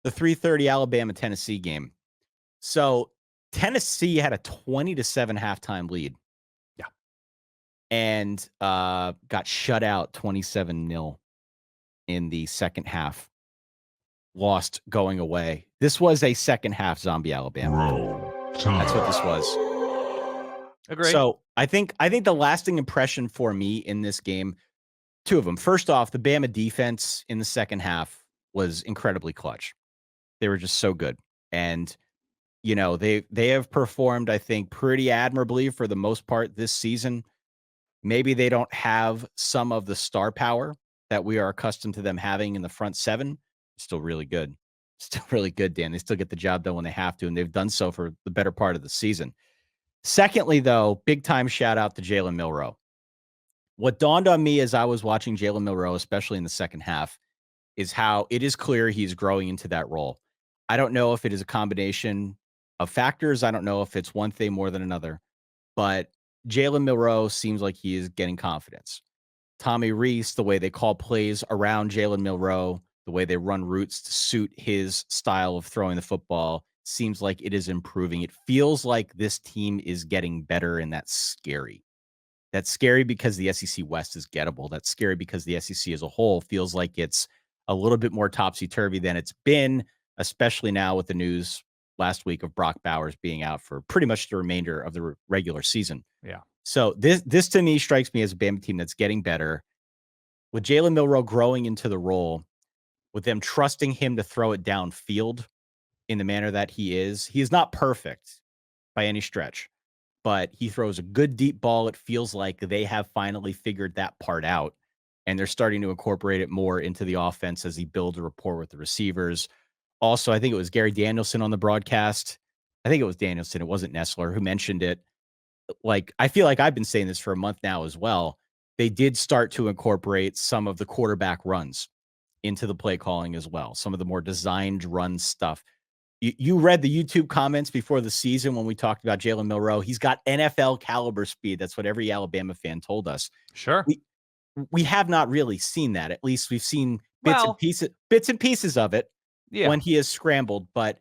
the 3:30 Alabama-Tennessee game. So Tennessee had a 20-7 halftime lead. Yeah. And got shut out 27-0 in the second half. Lost going away. This was a second half zombie Alabama. That's what this was. Agree. So I think the lasting impression for me in this game, two of them. First off, the Bama defense in the second half was incredibly clutch. They were just so good. And they have performed, I think, pretty admirably for the most part this season. Maybe they don't have some of the star power that we are accustomed to them having in the front seven. Still really good. Still really good, Dan. They still get the job done when they have to, and they've done so for the better part of the season. Secondly, though, big time shout out to Jalen Milroe. What dawned on me as I was watching Jalen Milroe, especially in the second half, is how it is clear he's growing into that role. I don't know if it is a combination of factors. I don't know if it's one thing more than another, but Jalen Milroe seems like he is getting confidence. Tommy Rees, the way they call plays around Jalen Milroe, the way they run routes to suit his style of throwing the football, seems like it is improving. It feels like this team is getting better, and that's scary. That's scary because the SEC West is gettable. That's scary because the SEC as a whole feels like it's a little bit more topsy-turvy than it's been, especially now with the news last week of Brock Bowers being out for pretty much the remainder of the regular season. Yeah. So this to me strikes me as a Bama team that's getting better. With Jalen Milroe growing into the role, with them trusting him to throw it downfield in the manner that he is not perfect by any stretch, but he throws a good deep ball. It feels like they have finally figured that part out, and they're starting to incorporate it more into the offense as he builds a rapport with the receivers. Also, I think it was Gary Danielson on the broadcast. I think it was Danielson. It wasn't Nessler who mentioned it. Like, I feel like I've been saying this for a month now as well. They did start to incorporate some of the quarterback runs into the play calling as well. Some of the more designed run stuff. You read the YouTube comments before the season when we talked about Jalen Milroe. He's got NFL caliber speed. That's what every Alabama fan told us. Sure. We have not really seen that. At least we've seen bits Well, and pieces of it yeah. when he has scrambled, but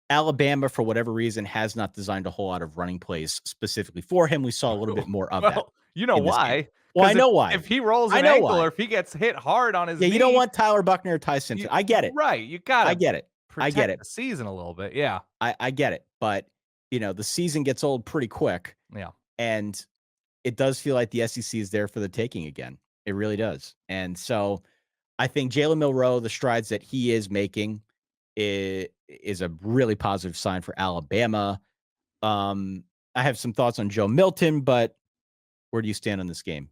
Alabama, for whatever reason, has not designed a whole lot of running plays specifically for him. We saw a little bit more of that Well, you know in this game. why? Well, I Because know why. if he rolls I an know ankle or why. if he gets hit hard on his Yeah, you don't knee, want Tyler Buckner or Ty Simpson. you I get it. right, you I gotta get it. I get protect it. the season a little bit. Yeah. I get it. But, the season gets old pretty quick, Yeah. and it does feel like the SEC is there for the taking again. It really does. And so I think Jalen Milroe, the strides that he is making is a really positive sign for Alabama. I have some thoughts on Joe Milton, but where do you stand on this game?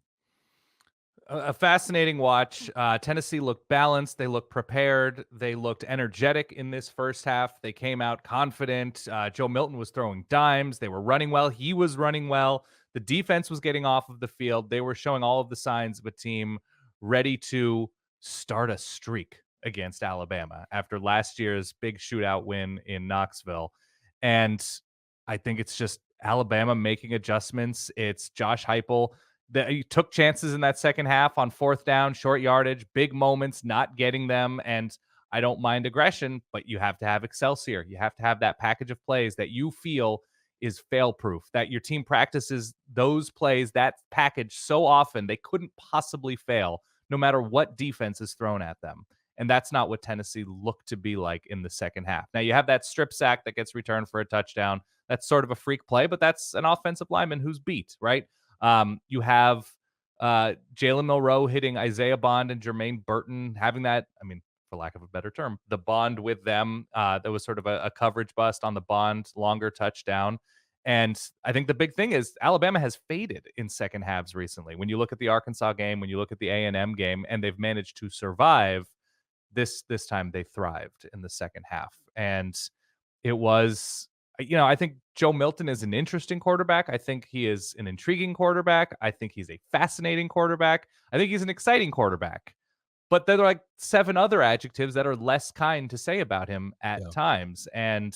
A fascinating watch. Tennessee looked balanced. They looked prepared. They looked energetic in this first half. They came out confident. Joe Milton was throwing dimes. They were running well. He was running well. The defense was getting off of the field. They were showing all of the signs of a team ready to start a streak against Alabama after last year's big shootout win in Knoxville. And I think it's just Alabama making adjustments. It's Josh Heupel that he took chances in that second half on fourth down, short yardage, big moments, not getting them. And I don't mind aggression, but you have to have Excelsior. You have to have that package of plays that you feel is fail proof, that your team practices those plays, that package so often they couldn't possibly fail, no matter what defense is thrown at them. And that's not what Tennessee looked to be like in the second half. Now, you have that strip sack that gets returned for a touchdown. That's sort of a freak play, but that's an offensive lineman who's beat, right? You have Jalen Milroe hitting Isaiah Bond and Jermaine Burton, having that, I mean, for lack of a better term, the bond with them. That was sort of a coverage bust on the Bond longer touchdown. And I think the big thing is Alabama has faded in second halves recently. When you look at the Arkansas game, when you look at the A&M game, and they've managed to survive, this time they thrived in the second half. And it was, I think Joe Milton is an interesting quarterback. I think he is an intriguing quarterback. I think he's a fascinating quarterback. I think he's an exciting quarterback. But there are like 7 other adjectives that are less kind to say about him at Yeah. times. And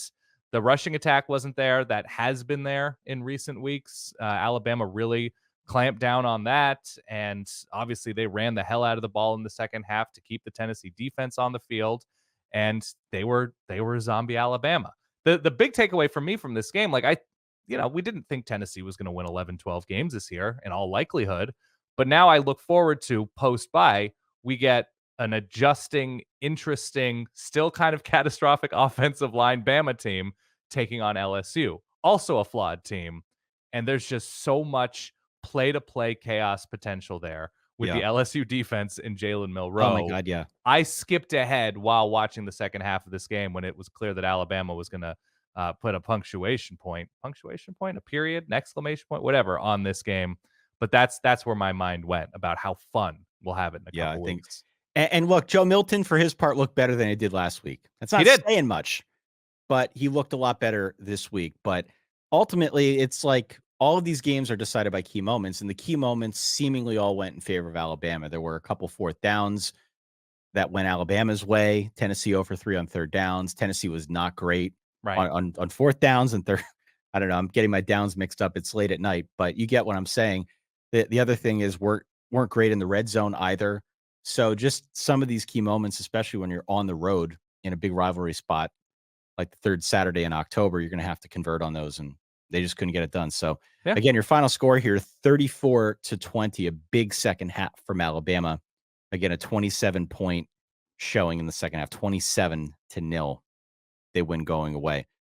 the rushing attack wasn't there. That has been there in recent weeks. Alabama really clamped down on that. And obviously, they ran the hell out of the ball in the second half to keep the Tennessee defense on the field. and they were zombie Alabama. The big takeaway for me from this game, like we didn't think Tennessee was going to win 11, 12 games this year in all likelihood, but now I look forward to post bye, we get an adjusting, interesting, still kind of catastrophic offensive line Bama team taking on LSU, also a flawed team. And there's just so much play to play chaos potential there with the Yeah. LSU defense and Jalen Oh my Milroe. God. Yeah. I skipped ahead while watching the second half of this game when it was clear that Alabama was going to put a punctuation point, a period, an exclamation point, whatever on this game. But that's where my mind went about how fun we'll have it in a Yeah. I couple think, weeks. and look, Joe Milton for his part looked better than he did last week. That's He not did. saying much, but he looked a lot better this week. But ultimately, it's like all of these games are decided by key moments, and the key moments seemingly all went in favor of Alabama. There were a couple fourth downs that went Alabama's way. Tennessee 0 for 3 on third downs. Tennessee was not great Right. on fourth downs and third. I don't know. I'm getting my downs mixed up. It's late at night, but you get what I'm saying. The other thing is weren't great in the red zone either. So just some of these key moments, especially when you're on the road in a big rivalry spot, like the third Saturday in October, you're going to have to convert on those, and they just couldn't get it done. So Yeah. again, your final score here, 34-20, a big second half from Alabama. Again, a 27-point showing in the second half, 27-0. They win going away.